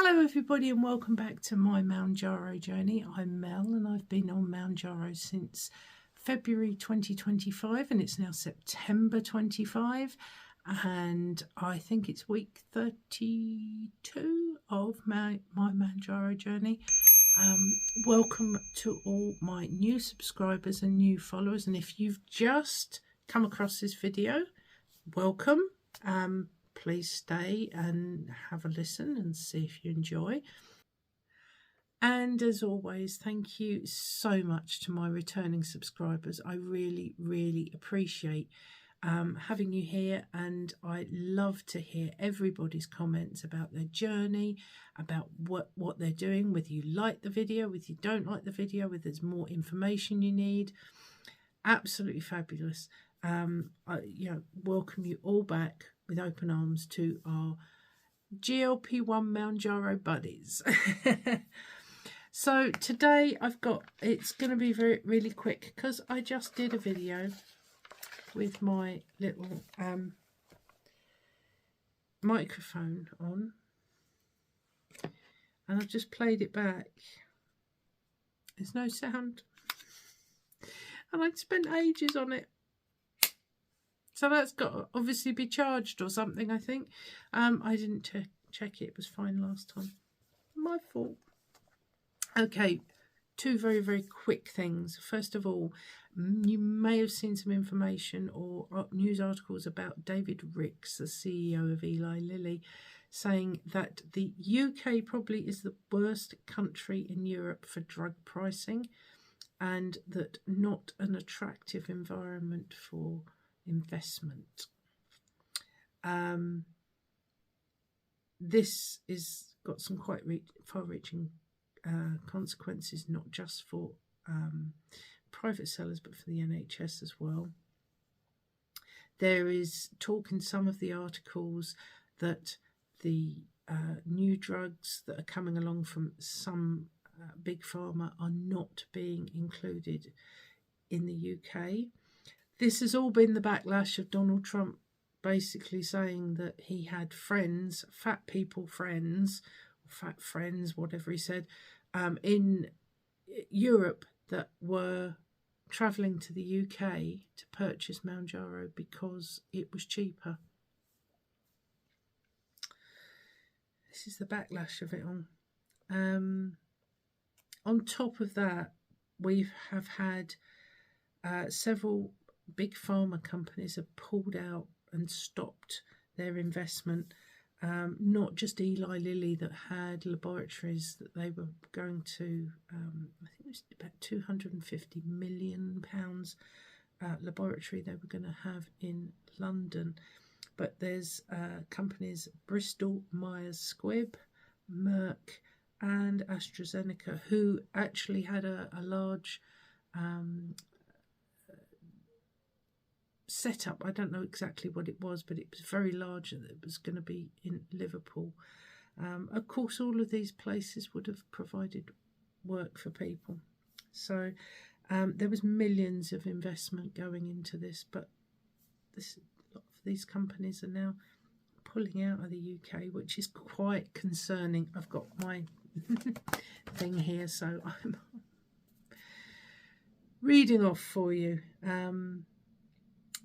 Hello everybody and welcome back to my Mounjaro journey. I'm Mel and I've been on Mounjaro since February 2025 and it's now September 25 and I think it's week 32 of my Mounjaro journey. Welcome to all my new subscribers and new followers, and if you've just come across this video, welcome. Please stay and have a listen and see if you enjoy. And as always, thank you so much to my returning subscribers. I really appreciate having you here, and I love to hear everybody's comments about their journey, about what they're doing, whether you like the video, whether you don't like the video, whether there's more information you need. Absolutely fabulous. Welcome you all back with open arms to our GLP-1 Mounjaro buddies. So today it's going to be really quick because I just did a video with my little microphone on, and I've just played it back. There's no sound, and I'd spent ages on it. So that's got to obviously be charged or something, I think. I didn't check it. It was fine last time. My fault. Okay, two very quick things. First of all, you may have seen some information or news articles about David Ricks, the CEO of Eli Lilly, saying that the UK probably is the worst country in Europe for drug pricing, and that not an attractive environment for investment. This is got some quite far-reaching consequences, not just for private sellers but for the NHS as well. There is talk in some of the articles that the new drugs that are coming along from some big pharma are not being included in the UK. This has all been the backlash of Donald Trump basically saying that he had friends, fat friends, whatever he said, in Europe that were travelling to the UK to purchase Mounjaro because it was cheaper. This is the backlash of it all. On top of that, we have had several big pharma companies have pulled out and stopped their investment. Not just Eli Lilly, that had laboratories that they were going to, I think it was about £250 million laboratory they were going to have in London. But there's companies Bristol Myers Squibb, Merck and AstraZeneca who actually had a large setup. I don't know exactly what it was, but it was very large, and it was going to be in Liverpool. Of course, all of these places would have provided work for people. So there was millions of investment going into this, but a lot of these companies are now pulling out of the UK, which is quite concerning. I've got my thing here, so I'm reading off for you.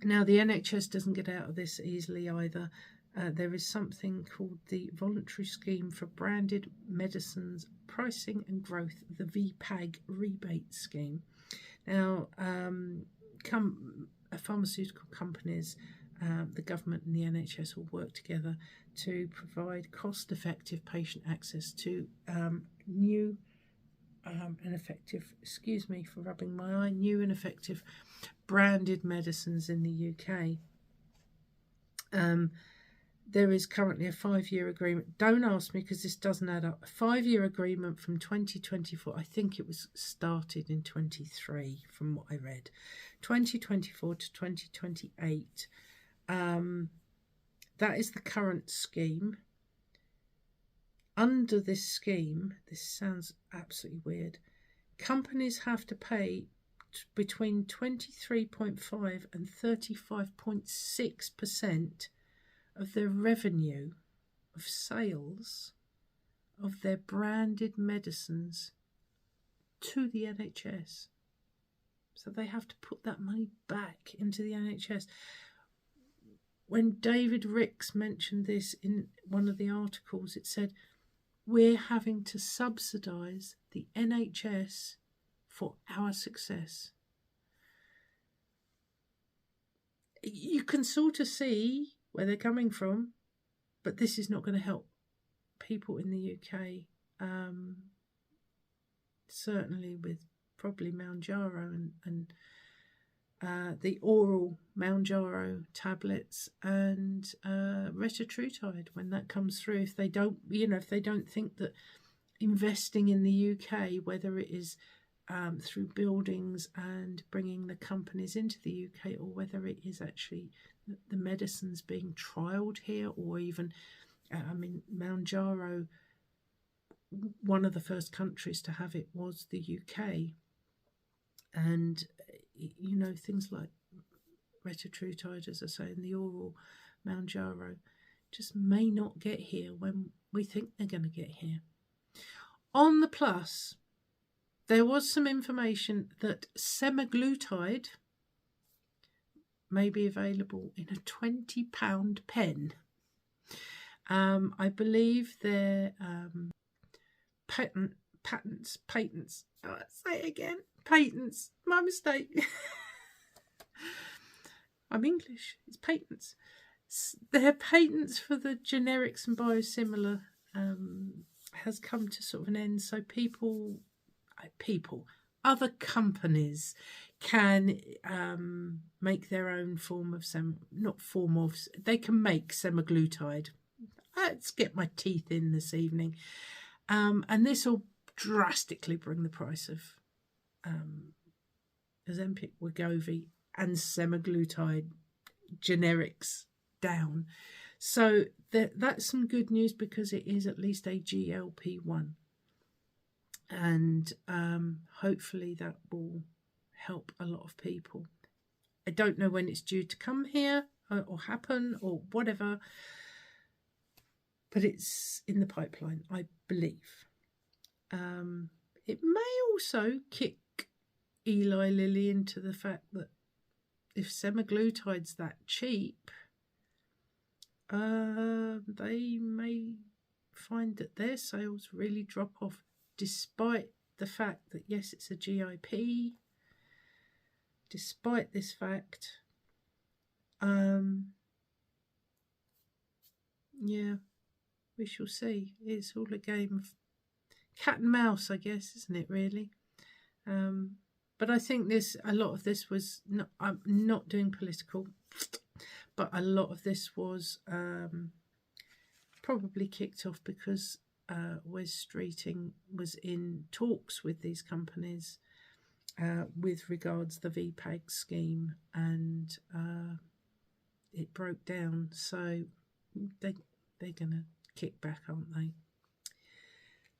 Now, the NHS doesn't get out of this easily either. There is something called the Voluntary Scheme for Branded Medicines Pricing and Growth, the VPAG rebate scheme. Now, pharmaceutical companies, the government and the NHS will work together to provide cost-effective patient access to new and effective, excuse me for rubbing my eye, new and effective branded medicines in the UK. There is currently a 5-year agreement. Don't ask me because this doesn't add up. A 5-year agreement from 2024. I think it was started in 23 from what I read. 2024 to 2028. That is the current scheme. Under this scheme, this sounds absolutely weird, companies have to pay between 23.5 and 35.6% of their revenue of sales of their branded medicines to the NHS. So they have to put that money back into the NHS. When David Ricks mentioned this in one of the articles, it said, we're having to subsidise the NHS for our success. You can sort of see where they're coming from, but this is not going to help people in the UK. Certainly with probably Mounjaro and the oral Mounjaro tablets and retatrutide when that comes through. If they don't, if they don't think that investing in the UK, whether it is through buildings and bringing the companies into the UK, or whether it is actually the medicines being trialled here, or even, Mounjaro, one of the first countries to have it was the UK. And, things like retatrutide, as I say, and the oral Mounjaro just may not get here when we think they're going to get here. On the plus, there was some information that semaglutide may be available in a £20 pen. I believe their patents. Oh, say it again. Patents. My mistake. I'm English. It's patents. Their patents for the generics and biosimilar has come to sort of an end. So other companies can make their own form of they can make semaglutide. Let's get my teeth in this evening. And this will drastically bring the price of Ozempic, Wegovy and semaglutide generics down. So that's some good news, because it is at least a GLP-1. And hopefully that will help a lot of people. I don't know when it's due to come here or happen or whatever, but it's in the pipeline, I believe. It may also kick Eli Lilly into the fact that if semaglutide's that cheap, they may find that their sales really drop off, despite the fact that, yes, it's a GIP. Despite this fact, yeah, we shall see. It's all a game of cat and mouse, I guess, isn't it, really? But I think a lot of this was, I'm not doing political, but a lot of this was probably kicked off because Wes Streeting was in talks with these companies with regards to the VPAG scheme, and it broke down. So they're going to kick back, aren't they?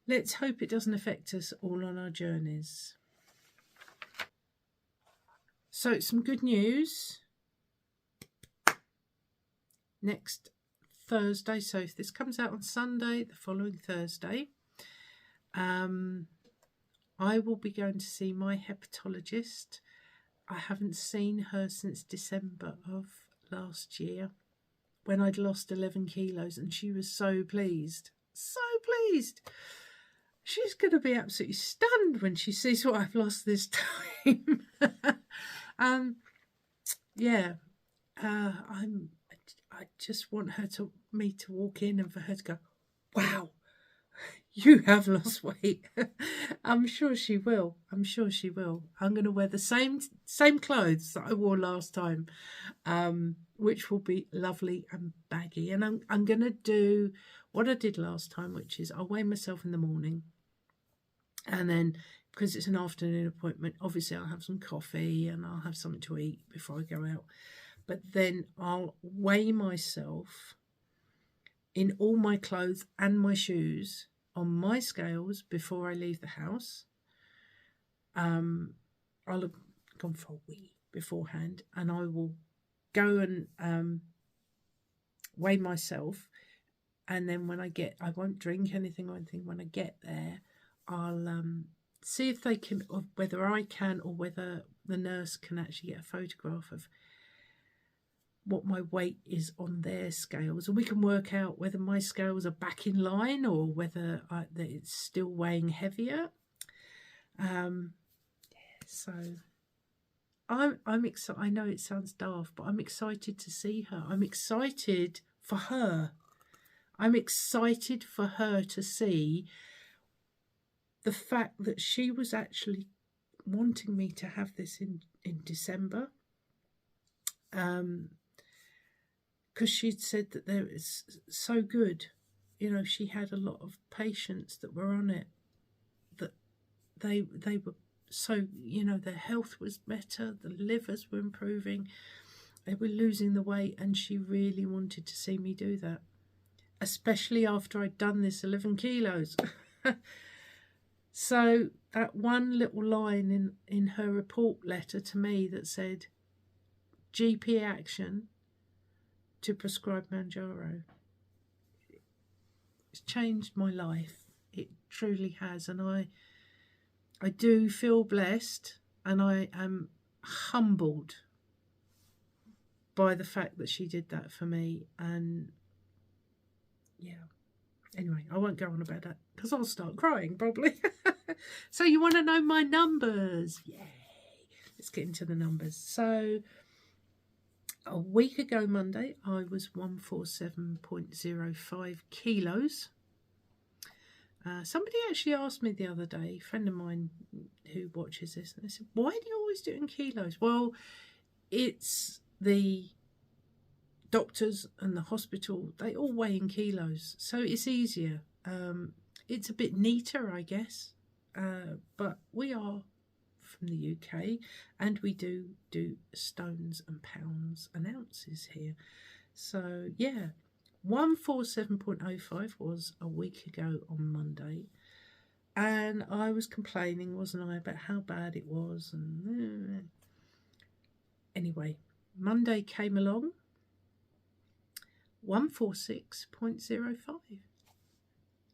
Let's hope it doesn't affect us all on our journeys. So some good news. Next Thursday, so if this comes out on Sunday, the following Thursday, I will be going to see my hepatologist. I haven't seen her since December of last year, when I'd lost 11 kilos, and she was so pleased. So pleased. She's going to be absolutely stunned when she sees what I've lost this time. I just want me to walk in and for her to go, wow, you have lost weight. I'm sure she will. I'm going to wear the same clothes that I wore last time, which will be lovely and baggy. And I'm going to do what I did last time, which is I'll weigh myself in the morning. And then, because it's an afternoon appointment, obviously I'll have some coffee and I'll have something to eat before I go out. But then I'll weigh myself in all my clothes and my shoes on my scales before I leave the house. I'll have gone for a wee beforehand, and I will go and weigh myself And then when I won't drink anything or anything. When I get there, I'll see if they can, or whether I can, or whether the nurse can actually get a photograph of what my weight is on their scales, and we can work out whether my scales are back in line or whether that it's still weighing heavier. So I'm excited. I know it sounds daft, but I'm excited to see her. I'm excited for her. I'm excited for her to see the fact that she was actually wanting me to have this in December. Because she'd said that there was so good. You know, she had a lot of patients that were on it, that they were so, you know, their health was better, the livers were improving, they were losing the weight, and she really wanted to see me do that, especially after I'd done this 11 kilos. So that one little line in her report letter to me that said, GP action to prescribe Mounjaro, it's changed my life. It truly has. And I do feel blessed, and I am humbled by the fact that she did that for me. And yeah, anyway, I won't go on about that because I'll start crying probably. So you want to know my numbers? Yay. Let's get into the numbers. So a week ago Monday, I was 147.05 kilos. Somebody actually asked me the other day, a friend of mine who watches this, and they said, why do you always do it in kilos? Well, it's the doctors and the hospital, they all weigh in kilos, so it's easier. It's a bit neater, I guess, but we are from the UK, and we do stones and pounds and ounces here. So yeah, 147.05 was a week ago on Monday, and I was complaining, wasn't I, about how bad it was. And anyway, Monday came along, 146.05,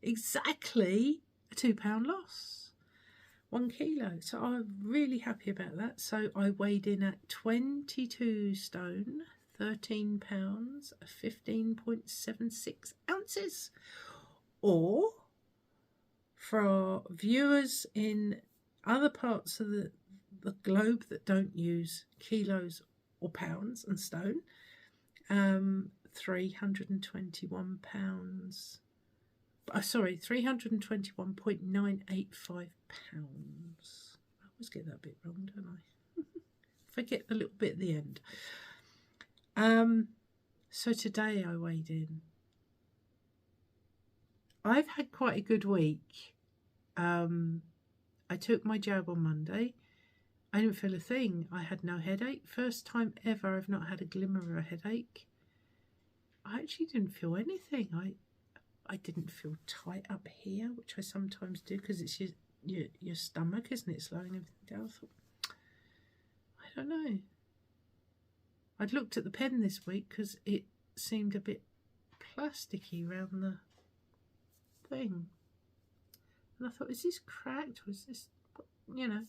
exactly a £2 loss, 1 kilo. So I'm really happy about that. So I weighed in at 22 stone, 13 pounds, 15.76 ounces. Or for our viewers in other parts of the globe that don't use kilos or pounds and stone, 321 pounds. Sorry, 321.985 pounds. I always get that a bit wrong, don't I? Forget the little bit at the end. So today I weighed in. I've had quite a good week. I took my jab on Monday. I didn't feel a thing. I had no headache. First time ever I've not had a glimmer of a headache. I actually didn't feel anything. I didn't feel tight up here, which I sometimes do because it's your stomach, isn't it, slowing everything down. I thought, I don't know. I'd looked at the pen this week because it seemed a bit plasticky around the thing. And I thought, is this cracked or is this, you know?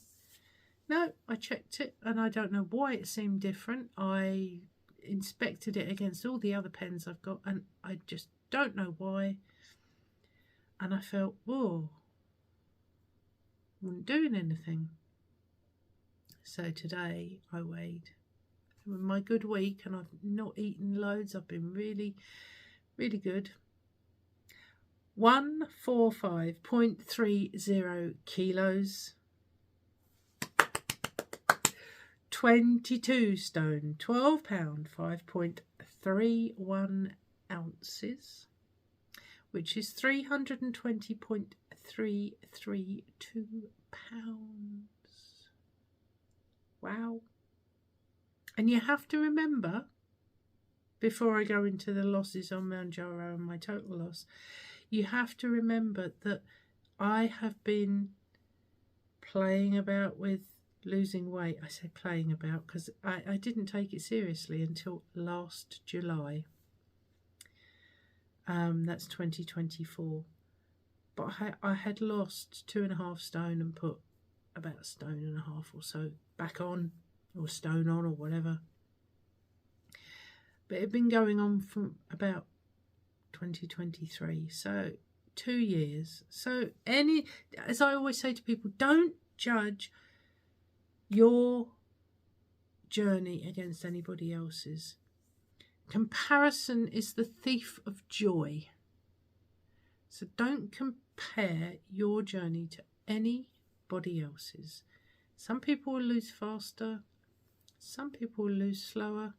No, I checked it and I don't know why it seemed different. I inspected it against all the other pens I've got and I just don't know why. And I felt, whoa, wasn't doing anything. So today I weighed. With my good week, and I've not eaten loads, I've been really, really good. 145.30 kilos. 22 stone, 12 pound, 5.31 ounces, which is 320.332 pounds. Wow. And you have to remember, before I go into the losses on Mounjaro and my total loss, you have to remember that I have been playing about with losing weight. I say playing about because I didn't take it seriously until last July. That's 2024. But I had lost 2.5 stone and put about 1.5 stone or so back on, or stone on, or whatever. But it had been going on from about 2023, so 2 years. So as I always say to people, don't judge your journey against anybody else's. Comparison is the thief of joy. So don't compare your journey to anybody else's. Some people will lose faster, some people will lose slower.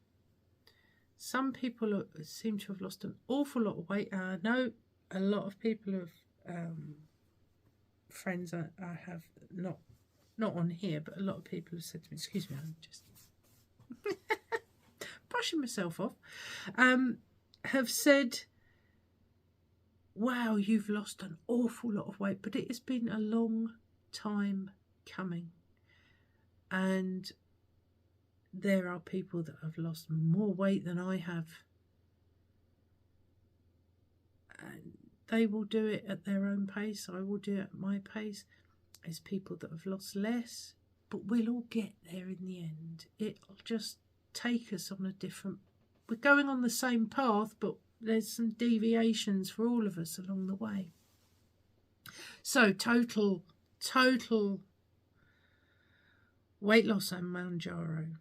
Some people seem to have lost an awful lot of weight. I know a lot of people have friends I have not on here, but a lot of people have said to me, excuse me, I'm just brushing myself off, have said, wow, you've lost an awful lot of weight, but it has been a long time coming. And there are people that have lost more weight than I have, and they will do it at their own pace. I will do it at my pace. There's people that have lost less, but we'll all get there in the end. It'll just take us on a different... We're going on the same path, but there's some deviations for all of us along the way. So total weight loss on Mounjaro.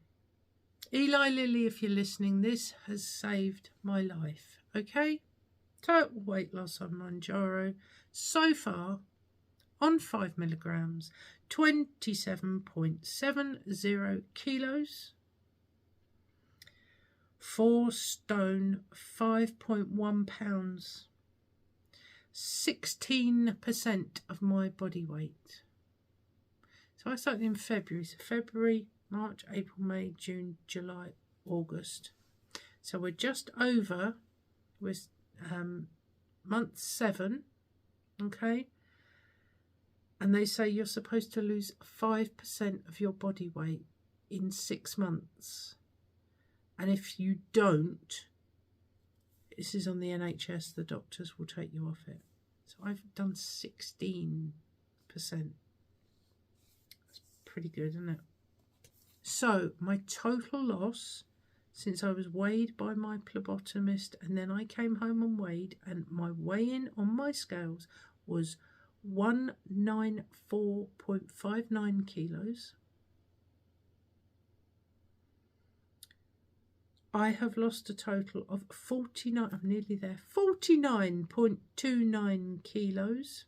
Eli Lilly, if you're listening, this has saved my life. Okay? Total weight loss on Mounjaro. So far, on 5 milligrams, 27.70 kilos. 4 stone, 5.1 pounds. 16% of my body weight. So I started in February. So February, March, April, May, June, July, August. So we're just over with month 7, okay? And they say you're supposed to lose 5% of your body weight in 6 months. And if you don't, this is on the NHS, the doctors will take you off it. So I've done 16%. That's pretty good, isn't it? So my total loss since I was weighed by my phlebotomist, and then I came home and weighed, and my weigh-in on my scales was 194.59 kilos. I have lost a total of 49, I'm nearly there, 49.29 kilos,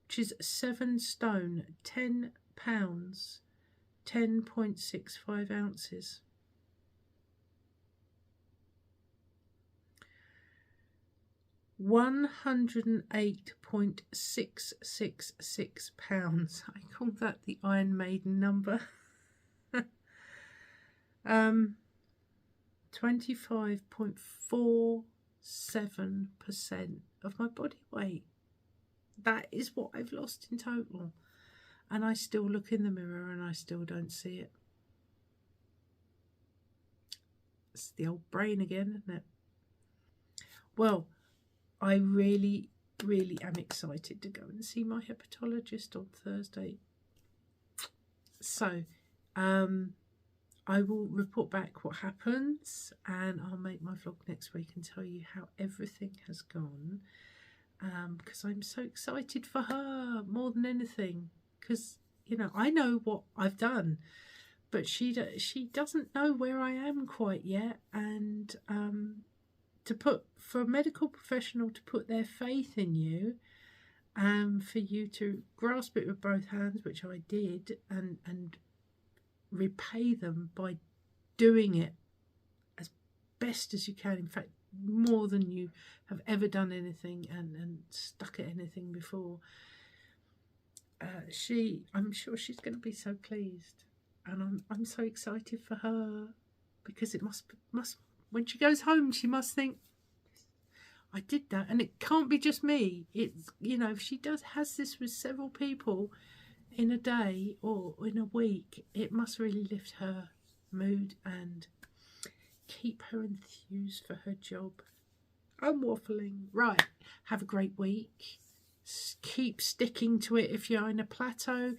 which is 7 stone, 10 pounds, 10.65 ounces. £108.666. I call that the Iron Maiden number. 25.47% of my body weight. That is what I've lost in total. And I still look in the mirror and I still don't see it. It's the old brain again, isn't it? Well, I really am excited to go and see my hepatologist on Thursday. So, I will report back what happens, and I'll make my vlog next week and tell you how everything has gone, because I'm so excited for her more than anything, because, you know, I know what I've done, but she doesn't know where I am quite yet, and for a medical professional to put their faith in you, for you to grasp it with both hands, which I did, and repay them by doing it as best as you can, in fact more than you have ever done anything and stuck at anything before. I'm sure she's going to be so pleased, and I'm so excited for her, because it must when she goes home she must think, I did that. And it can't be just me. It's, you know, if she has this with several people in a day or in a week, it must really lift her mood and keep her enthused for her job. I'm waffling. Right. Have a great week. Keep sticking to it if you're in a plateau.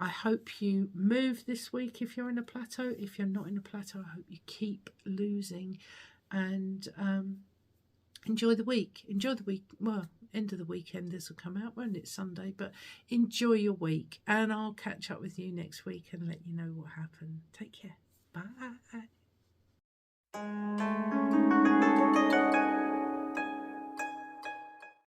I hope you move this week if you're in a plateau. If you're not in a plateau, I hope you keep losing. And enjoy the week. Enjoy the week. Well, end of the weekend, this will come out, won't it? Sunday. But enjoy your week. And I'll catch up with you next week and let you know what happened. Take care. Bye.